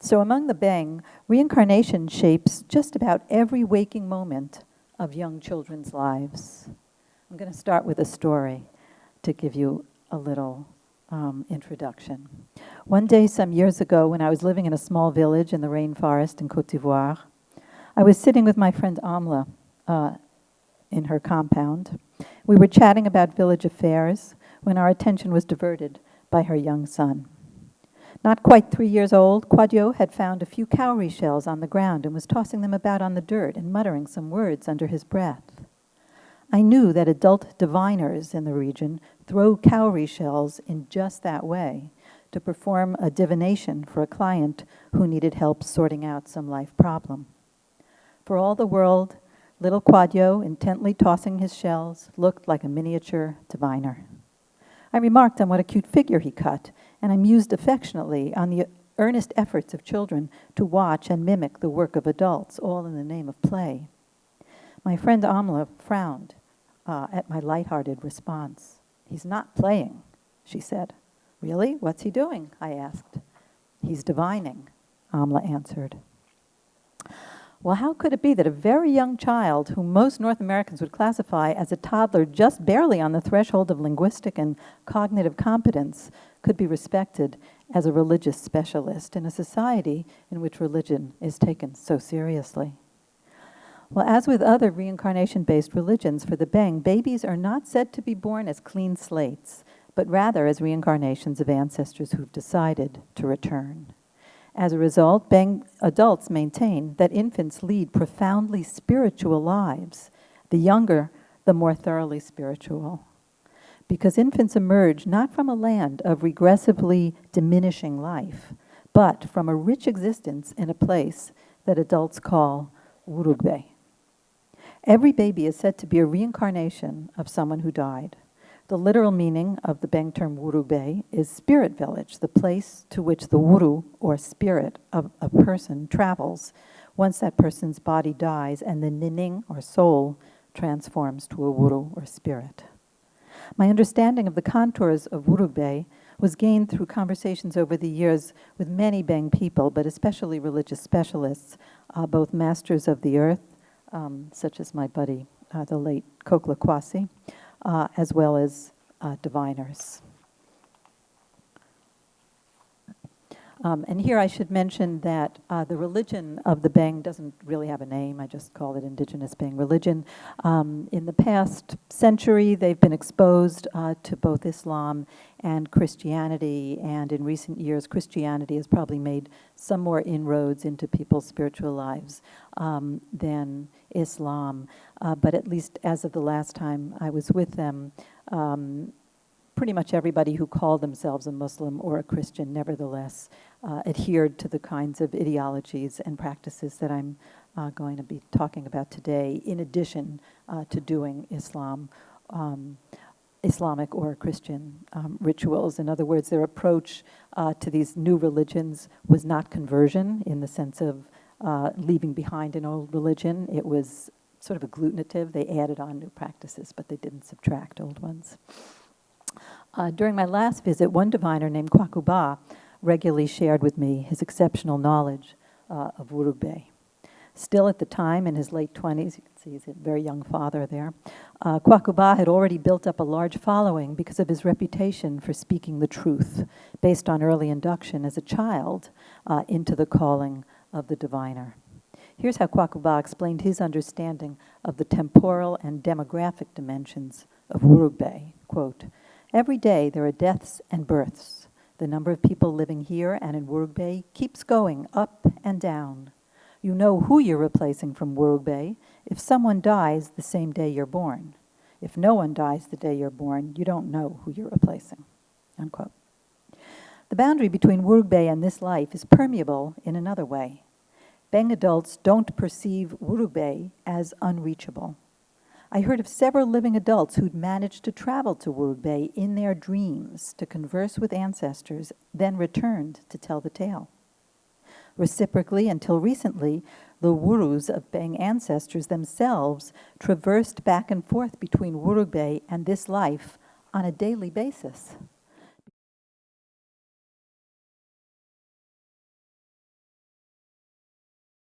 So among the Beng, reincarnation shapes just about every waking moment of young children's lives. I'm going to start with a story to give you a little introduction. One day some years ago, when I was living in a small village in the rainforest in Côte d'Ivoire, I was sitting with my friend Alma in her compound. We were chatting about village affairs when our attention was diverted by her young son. Not quite 3 years old, Côte had found a few cowrie shells on the ground and was tossing them about on the dirt and muttering some words under his breath. I knew that adult diviners in the region throw cowrie shells in just that way to perform a divination for a client who needed help sorting out some life problem. For all the world, little Côte, intently tossing his shells, looked like a miniature diviner. I remarked on what a cute figure he cut, and I mused affectionately on the earnest efforts of children to watch and mimic the work of adults, all in the name of play. My friend Amla frowned at my lighthearted response. "He's not playing," she said. "Really? What's he doing?" I asked. "He's divining," Amla answered. Well, how could it be that a very young child, whom most North Americans would classify as a toddler just barely on the threshold of linguistic and cognitive competence, could be respected as a religious specialist in a society in which religion is taken so seriously? Well, as with other reincarnation-based religions, for the Beng, babies are not said to be born as clean slates, but rather as reincarnations of ancestors who've decided to return. As a result, Beng adults maintain that infants lead profoundly spiritual lives, the younger, the more thoroughly spiritual. Because infants emerge not from a land of regressively diminishing life, but from a rich existence in a place that adults call Urugbe. Every baby is said to be a reincarnation of someone who died. The literal meaning of the Beng term Urugbe is spirit village, the place to which the wuru, or spirit, of a person travels once that person's body dies and the nining, or soul, transforms to a wuru, or spirit. My understanding of the contours of Urugbe was gained through conversations over the years with many Beng people, but especially religious specialists, both masters of the earth, such as my buddy, the late Kokla Kwasi, as well as diviners. And here I should mention that the religion of the Beng doesn't really have a name. I just call it indigenous Beng religion. In the past century, they've been exposed to both Islam and Christianity, and in recent years, Christianity has probably made some more inroads into people's spiritual lives than Islam. But at least as of the last time I was with them, pretty much everybody who called themselves a Muslim or a Christian nevertheless adhered to the kinds of ideologies and practices that I'm going to be talking about today, in addition to doing Islamic or Christian rituals. In other words, their approach to these new religions was not conversion in the sense of leaving behind an old religion. It was sort of agglutinative. They added on new practices, but they didn't subtract old ones. During my last visit, one diviner named Kwakuba regularly shared with me his exceptional knowledge of Urugbe. Still at the time, in his late 20s, you can see he's a very young father there, Kwakuba had already built up a large following because of his reputation for speaking the truth, based on early induction as a child into the calling of the diviner. Here's how Kwakuba explained his understanding of the temporal and demographic dimensions of Urugbe. Quote, "Every day there are deaths and births. The number of people living here and in Urugbe keeps going up and down. You know who you're replacing from Urugbe if someone dies the same day you're born. If no one dies the day you're born, you don't know who you're replacing." Unquote. The boundary between Urugbe and this life is permeable in another way. Beng adults don't perceive Urugbe as unreachable. I heard of several living adults who'd managed to travel to Urugbe in their dreams to converse with ancestors, then returned to tell the tale. Reciprocally, until recently, the Wurus of Beng ancestors themselves traversed back and forth between Urugbe and this life on a daily basis.